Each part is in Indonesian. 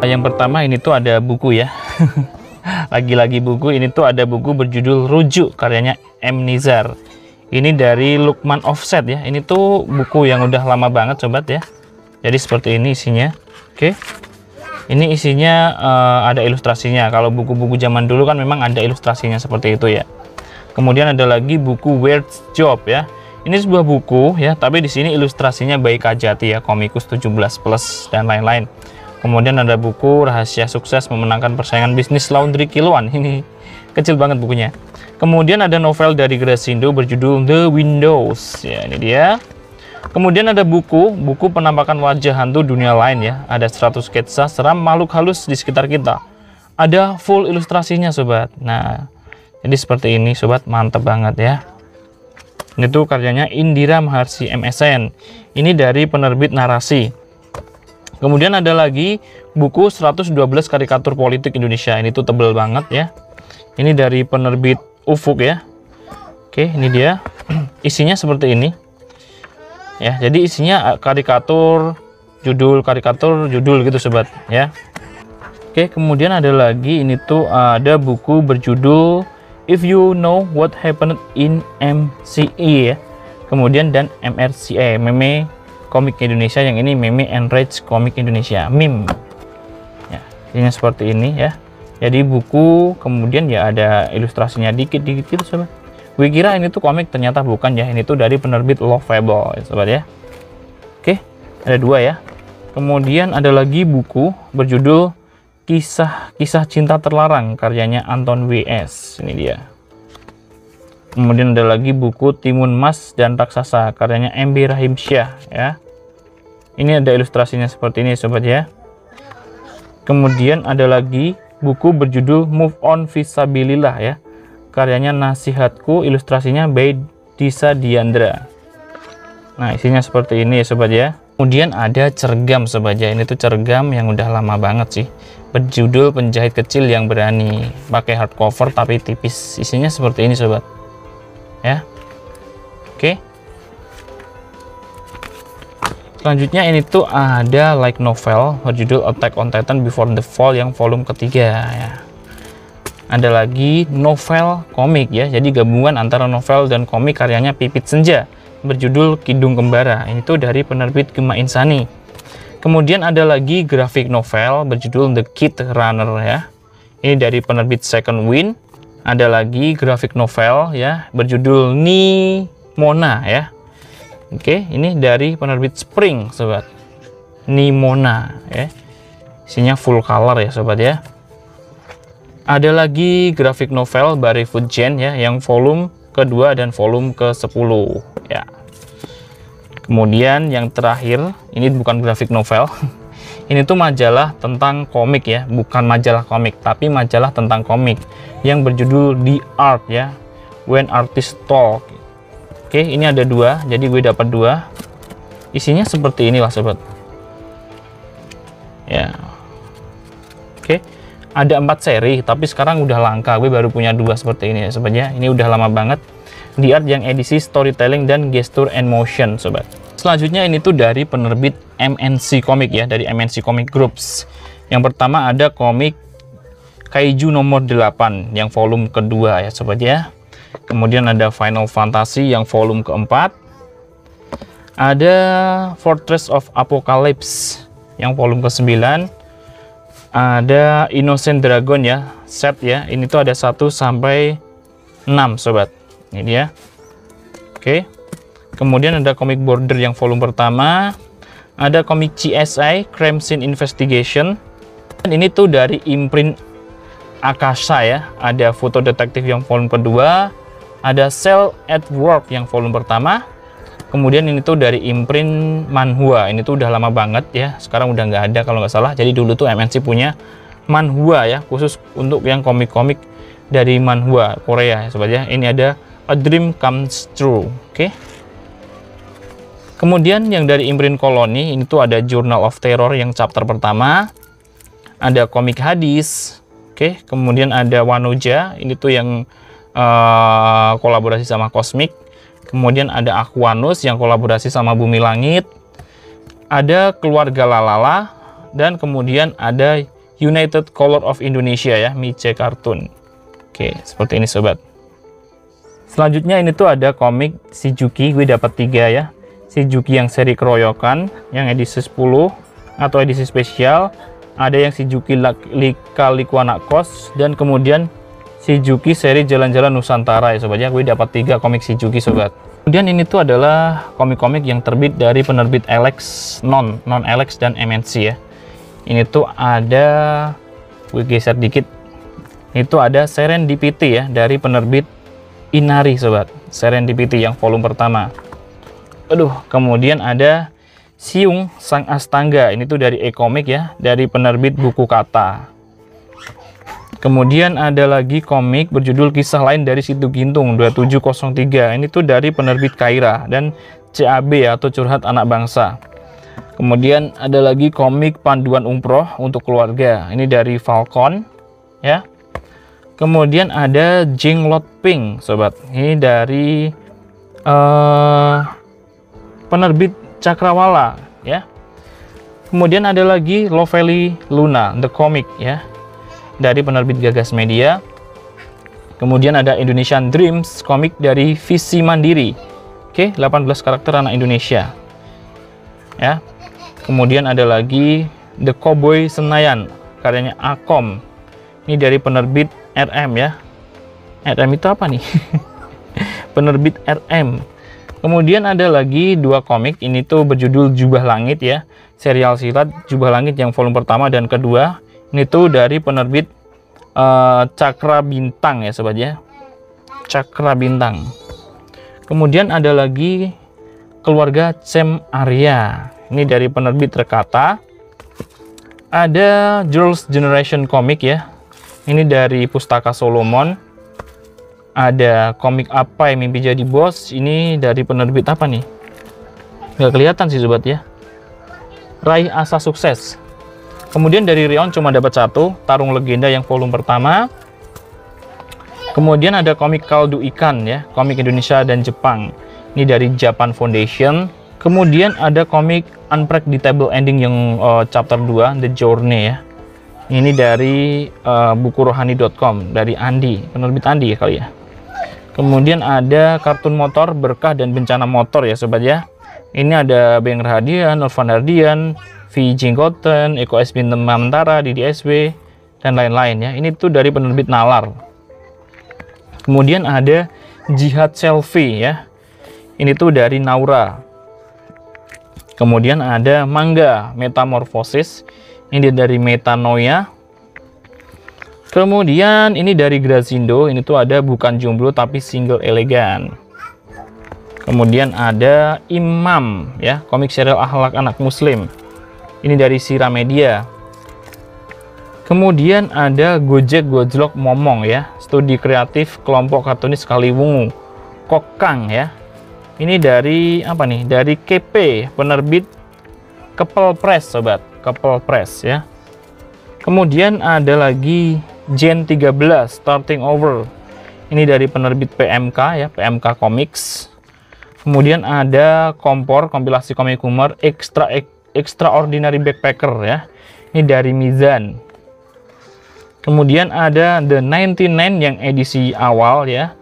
Yang pertama ini tuh ada buku ya. Lagi-lagi buku, ini tuh ada buku berjudul Rujuk karyanya M. Nizar. Ini dari Lukman Offset ya. Ini tuh buku yang udah lama banget sobat ya. Jadi seperti ini isinya. Oke. Ini isinya ada ilustrasinya. Kalau buku-buku zaman dulu kan memang ada ilustrasinya seperti itu ya. Kemudian ada lagi buku Weird Job ya. Ini sebuah buku ya, tapi di sini ilustrasinya Bayi Kajati ya, komikus 17+ dan lain-lain. Kemudian ada buku Rahasia Sukses Memenangkan Persaingan Bisnis Laundry Kiloan. Ini kecil banget bukunya. Kemudian ada novel dari Grasindo berjudul The Windows. Ya, ini dia. Kemudian ada buku penampakan wajah hantu dunia lain ya. Ada 100 sketsa seram makhluk halus di sekitar kita. Ada full ilustrasinya sobat. Nah, jadi seperti ini sobat, mantep banget ya. Ini tuh karyanya Indira Maharsi MSN. Ini dari penerbit Narasi. Kemudian ada lagi buku 112 karikatur politik Indonesia. Ini tuh tebel banget ya. Ini dari penerbit Ufuk ya. Oke, ini dia. Isinya seperti ini. Ya, jadi isinya karikatur judul gitu sobat ya. Oke, kemudian ada lagi ini tuh ada buku berjudul If You Know What Happened in MCE ya. Kemudian dan MRCA, Meme Komik Indonesia, yang ini Meme Enrage Komik Indonesia, MIM. Ya, ini seperti ini ya. Jadi buku, kemudian ya ada ilustrasinya dikit-dikit gitu sobat. Gue kira ini tuh komik, ternyata bukan ya. Ini tuh dari penerbit Lovable ya sobat ya. Oke, ada 2 ya. Kemudian ada lagi buku berjudul Kisah Cinta Terlarang karyanya Anton W.S. Ini dia. Kemudian ada lagi buku Timun Mas dan Raksasa karyanya MB Rahimsyah ya. Ini ada ilustrasinya seperti ini sobat ya. Kemudian ada lagi buku berjudul Move On Fisabilillah ya. Karyanya Nasihatku, ilustrasinya by Disa Diandra. Nah, isinya seperti ini sobat ya. Kemudian ada cergam sobat ya. Ini tuh cergam yang udah lama banget sih. Berjudul Penjahit Kecil Yang Berani. Pakai hardcover tapi tipis. Isinya seperti ini sobat. Ya. Oke. Selanjutnya ini tuh ada light novel berjudul Attack on Titan Before the Fall yang volume ketiga ya. Ada lagi novel komik ya. Jadi gabungan antara novel dan komik karyanya Pipit Senja berjudul Kidung Kembara. Ini tuh dari penerbit Gema Insani. Kemudian ada lagi grafik novel berjudul The Kid Runner ya. Ini dari penerbit Second Wind. Ada lagi grafik novel ya berjudul Ni Mona ya. Oke, ini dari penerbit Spring sobat. Ni Mona ya. Isinya full color ya sobat ya. Ada lagi grafik novel Barry Fudgen ya yang volume kedua dan volume ke-10 ya. Kemudian yang terakhir, ini bukan grafik novel. Ini tuh majalah tentang komik ya, bukan majalah komik, tapi majalah tentang komik yang berjudul The Art ya, When Artists Talk. Oke, ini ada 2, jadi gue dapat 2. Isinya seperti inilah sobat. Ya. Oke, ada 4 seri, tapi sekarang udah langka. Gue baru punya 2 seperti ini ya sobat ya. Ini udah lama banget. The Art yang edisi storytelling dan gesture and motion sobat. Selanjutnya ini tuh dari penerbit MNC Comic ya, dari MNC Comic Groups. Yang pertama ada komik Kaiju nomor 8 yang volume kedua ya sobat ya. Kemudian ada Final Fantasy yang volume keempat. Ada Fortress of Apocalypse yang volume ke-9. Ada Innocent Dragon ya, set ya. Ini tuh ada 1 sampai 6 sobat. Ini dia. Oke. Kemudian ada komik Border yang volume pertama. Ada komik CSI Crime Scene Investigation. Dan ini tuh dari imprint Akasha ya. Ada Foto Detektif yang volume kedua. Ada Cell at Work yang volume pertama. Kemudian ini tuh dari imprint Manhua. Ini tuh udah lama banget ya. Sekarang udah nggak ada kalau nggak salah. Jadi dulu tuh MNC punya Manhua ya, khusus untuk yang komik-komik dari Manhua Korea ya sobat ya. Ini ada A Dream Comes True. Oke. Kemudian yang dari imprint Koloni, ini tuh ada Journal of Terror yang chapter pertama. Ada komik Hadis. Oke, kemudian ada Wanoja, ini tuh yang kolaborasi sama Cosmic. Kemudian ada Aquanus yang kolaborasi sama Bumi Langit. Ada Keluarga Lalala dan kemudian ada United Color of Indonesia ya, Mice Cartoon. Oke, seperti ini sobat. Selanjutnya ini tuh ada komik Shizuki, gue dapat 3 ya. Shizuki yang seri keroyokan, yang edisi 10 atau edisi spesial. Ada yang Shizuki Lika Likuana Kos, dan kemudian Shizuki seri Jalan-Jalan Nusantara ya sobat ya. Gue dapat 3 komik Shizuki sobat. Kemudian ini tuh adalah komik-komik yang terbit dari penerbit Alex, non-Alex dan MNC ya. Ini tuh ada, gue geser dikit. Itu ada Serendipity ya, dari penerbit Inari sobat. Serendipity yang volume pertama. Kemudian ada Siung Sang Astangga. Ini tuh dari e-komik ya, dari penerbit Buku Kata. Kemudian ada lagi komik berjudul Kisah Lain dari Situ Gintung 2703. Ini tuh dari penerbit Kaira dan CAB atau Curhat Anak Bangsa. Kemudian ada lagi komik Panduan Umroh untuk Keluarga. Ini dari Falcon ya. Kemudian ada Jenglot Pink sobat. Ini dari penerbit Cakrawala ya. Kemudian ada lagi Lovely Luna The Comic ya, dari penerbit Gagas Media. Kemudian ada Indonesian Dreams komik dari Visi Mandiri. Oke, 18 karakter anak Indonesia ya. Kemudian ada lagi The Cowboy Senayan karyanya Akom. Ini dari penerbit RM ya. RM itu apa nih? Penerbit RM. Kemudian ada lagi 2 komik, ini tuh berjudul Jubah Langit ya, serial silat Jubah Langit yang volume pertama dan kedua. Ini tuh dari penerbit Cakra Bintang ya sobat ya, Cakra Bintang. Kemudian ada lagi Keluarga Cem Arya, ini dari penerbit Rekata. Ada Girls Generation Comic ya, ini dari Pustaka Solomon. Ada komik Apa Yang Mimpi Jadi Bos, ini dari penerbit apa nih? Nggak kelihatan sih sobat ya. Raih Asa Sukses. Kemudian dari Rion cuma dapat 1, Tarung Legenda yang volume pertama. Kemudian ada komik Kaldu Ikan ya, komik Indonesia dan Jepang. Ini dari Japan Foundation. Kemudian ada komik Unpredictable Ending yang chapter 2, The Journey ya. Ini dari bukurohani.com, dari Andi, penerbit Andi ya kali ya. Kemudian ada Kartun Motor Berkah dan Bencana Motor ya sobat ya. Ini ada Beng Rahadian, Nurvan Hardian, V. Jinggoten, Eko S. Bintang Mamtara, Didi SW, dan lain-lain ya. Ini tuh dari penerbit Nalar. Kemudian ada Jihad Selfie ya. Ini tuh dari Naura. Kemudian ada Manga Metamorphosis. Ini dari Metanoia. Kemudian ini dari Grazindo. Ini tuh ada Bukan Jomblo tapi Single Elegan. Kemudian ada Imam ya, komik serial akhlak anak muslim. Ini dari Sira Media. Kemudian ada Gojek Gojlok Momong ya, studi kreatif kelompok kartunis Kaliwungu. Kokang ya. Ini dari apa nih? Dari KP, penerbit Kepel Press sobat, Kepel Press ya. Kemudian ada lagi Gen 13 Starting Over. Ini dari penerbit PMK ya, PMK Comics. Kemudian ada Kompor, kompilasi komik humor Extraordinary Backpacker ya. Ini dari Mizan. Kemudian ada The 99 yang edisi awal ya.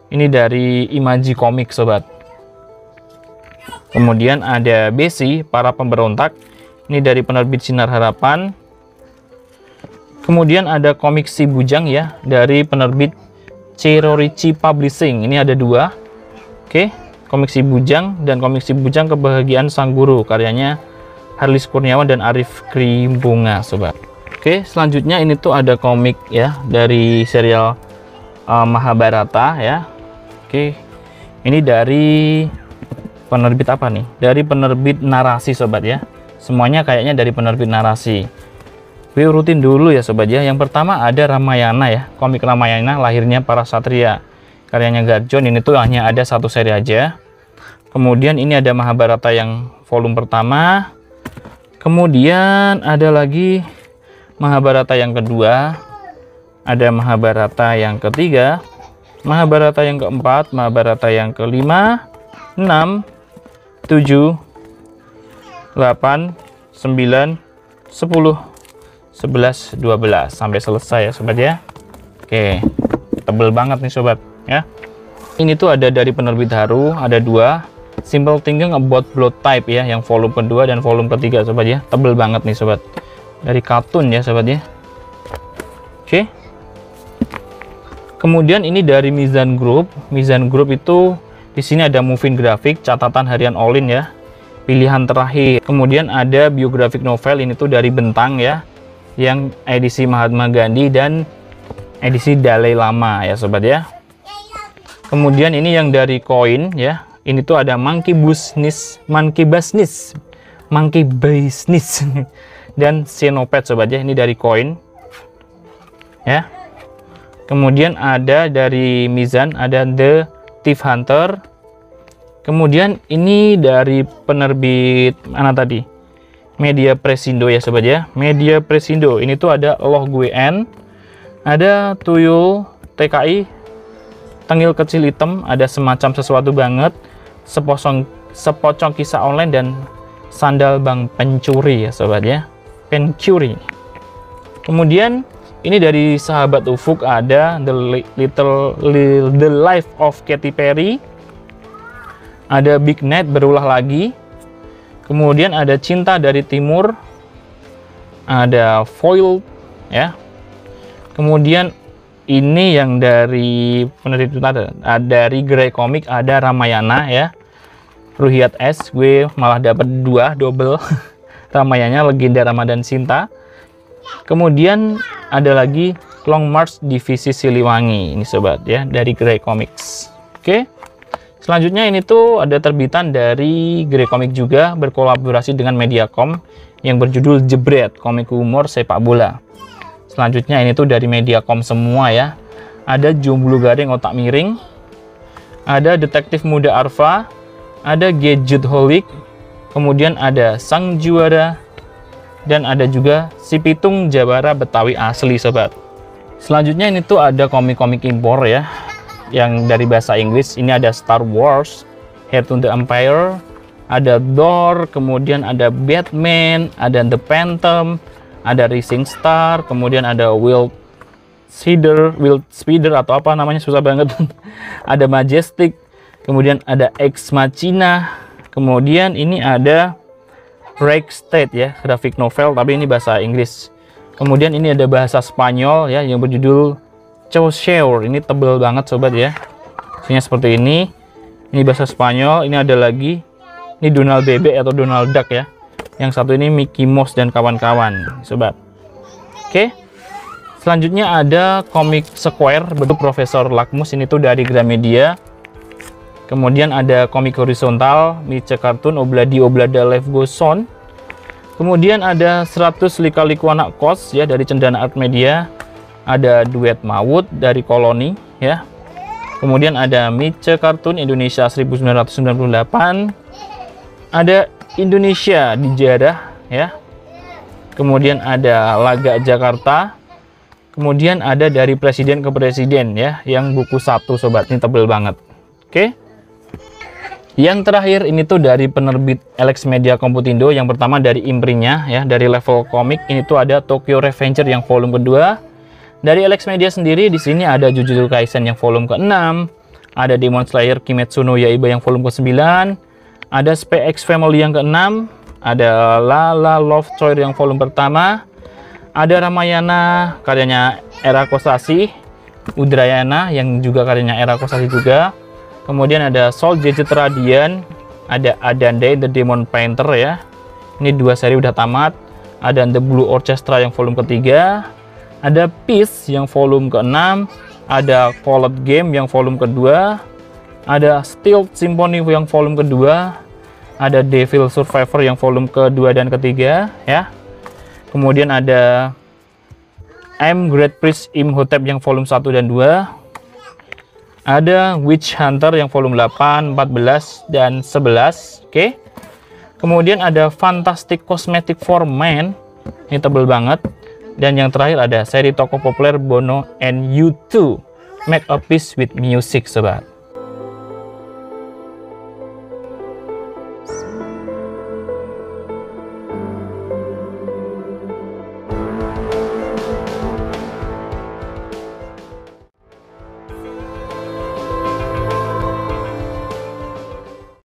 Ini dari Imaji Comics sobat. Kemudian ada Besi, Para Pemberontak. Ini dari penerbit Sinar Harapan. Kemudian ada komik Si Bujang ya, dari penerbit Cerorici Publishing. Ini ada 2. Oke, komik Si Bujang dan komik Si Bujang Kebahagiaan Sang Guru, karyanya Harlis Kurniawan dan Arif Krimbunga sobat. Oke, selanjutnya ini tuh ada komik ya dari serial Mahabharata ya. Oke, ini dari penerbit apa nih? Dari penerbit Narasi sobat ya. Semuanya kayaknya dari penerbit Narasi. Gue urutin dulu ya sobat ya. Yang pertama ada Ramayana ya, komik Ramayana Lahirnya Para Satria, karyanya Garjon. Ini tuh hanya ada 1 seri aja. Kemudian ini ada Mahabharata yang volume pertama. Kemudian ada lagi Mahabharata yang kedua, ada Mahabharata yang ketiga, Mahabharata yang keempat, Mahabharata yang kelima, 6, 7, 8, 9, 10, 11, 12 sampai selesai ya sobat ya. Oke, tebel banget nih sobat ya. Ini tuh ada dari penerbit Haru, ada dua. Simple Thinking About Blood Type ya, yang volume kedua dan volume ketiga sobat ya. Tebel banget nih sobat. Dari kartun ya sobat ya. Oke. Kemudian ini dari Mizan Group. Mizan Group itu di sini ada moving grafik, catatan harian Olin ya. Pilihan terakhir. Kemudian ada biographic novel, ini tuh dari Bentang ya. Yang edisi Mahatma Gandhi dan edisi Dalai Lama ya sobat ya. Kemudian ini yang dari Koin ya. Ini tuh ada Monkey Business dan Xenopet sobat ya. Ini dari Koin ya. Kemudian ada dari Mizan, ada The Thief Hunter. Kemudian ini dari penerbit mana tadi? Media Presindo ya sobat ya. Media Presindo. Ini tuh ada Loh Gue N, ada Tuyul TKI, Tengil Kecil Hitam, ada Semacam Sesuatu Banget, Sepocong Kisah Online, dan Sandal Bang Pencuri ya sobat ya. Pencuri. Kemudian ini dari Sahabat Ufuk ada The Life of Katy Perry, ada Big Night Berulah Lagi, kemudian ada Cinta dari Timur, ada Foil ya. Kemudian ini yang dari penerbit dari Grey Comic ada Ramayana ya. Ruhiyat S, gue malah dapat double Ramayana Legenda Ramadan Sinta. Kemudian ada lagi Long March Divisi Siliwangi ini sobat ya, dari Grey Comics. Oke. Selanjutnya ini tuh ada terbitan dari Grey Comic juga, berkolaborasi dengan Mediacom yang berjudul Jebret, komik humor sepak bola. Selanjutnya ini tuh dari Mediacom semua ya. Ada Jomblo Garing Otak Miring, ada Detektif Muda Arfa, ada Gadget Holic, kemudian ada Sang Juara, dan ada juga Si Pitung Jabara Betawi Asli sobat. Selanjutnya ini tuh ada komik-komik impor ya, yang dari bahasa Inggris. Ini ada Star Wars, Heir to the Empire, ada Thor, kemudian ada Batman, ada The Phantom, ada Rising Star, kemudian ada Wild Speeder atau apa namanya susah banget. Ada Majestic, kemudian ada Ex Machina, kemudian ini ada Break State ya, grafik novel tapi ini bahasa Inggris. Kemudian ini ada bahasa Spanyol ya, yang berjudul Chaucer. Ini tebel banget sobat ya. Isinya seperti ini. Ini bahasa Spanyol. Ini ada lagi, ini Donald Bebek atau Donald Duck ya. Yang satu ini Mickey Mouse dan kawan-kawan sobat. Oke. Selanjutnya ada komik Square bentuk Profesor Lakmus, ini tuh dari Gramedia. Kemudian ada komik horizontal Mice Kartun Obladi Oblada Live Goes On. Kemudian ada 100 Lika-Liku Anak Kos ya, dari Cendana Art Media. Ada Duet Maut dari Koloni ya. Kemudian ada Mice Kartun Indonesia 1998. Ada Indonesia Dijarah ya. Kemudian ada Laga Jakarta. Kemudian ada dari Presiden ke Presiden ya, yang buku 1 sobat. Ini tebel banget. Oke. Yang terakhir ini tuh dari penerbit Alex Media Komputindo. Yang pertama dari Imprinya ya, dari Level Comic. Ini tuh ada Tokyo Revenger yang volume kedua. Dari Alex Media sendiri di sini ada Jujutsu Kaisen yang volume ke-6, ada Demon Slayer Kimetsu no Yaiba yang volume ke-9, ada SPX Family yang ke-6, ada Lala Love Choir yang volume pertama, ada Ramayana karyanya Era Kosasi, Udrayana yang juga karyanya Era Kosasi juga. Kemudian ada Soul Gadget Radiant, ada Adandai The Demon Painter ya. Ini 2 seri udah tamat. Ada The Blue Orchestra yang volume ketiga. Ada Peace yang volume ke-6. Ada Colored Game yang volume kedua. Ada Steel Symphony yang volume kedua. Ada Devil Survivor yang volume kedua dan ketiga ya. Kemudian ada I'm Great Priest Imhotep yang volume 1 dan 2. Ada Witch Hunter yang volume 8, 14, dan 11. Oke. Kemudian ada Fantastic Cosmetic for Men. Ini tebel banget. Dan yang terakhir ada seri tokoh populer Bono and U2, Make a Peace with Music sobat.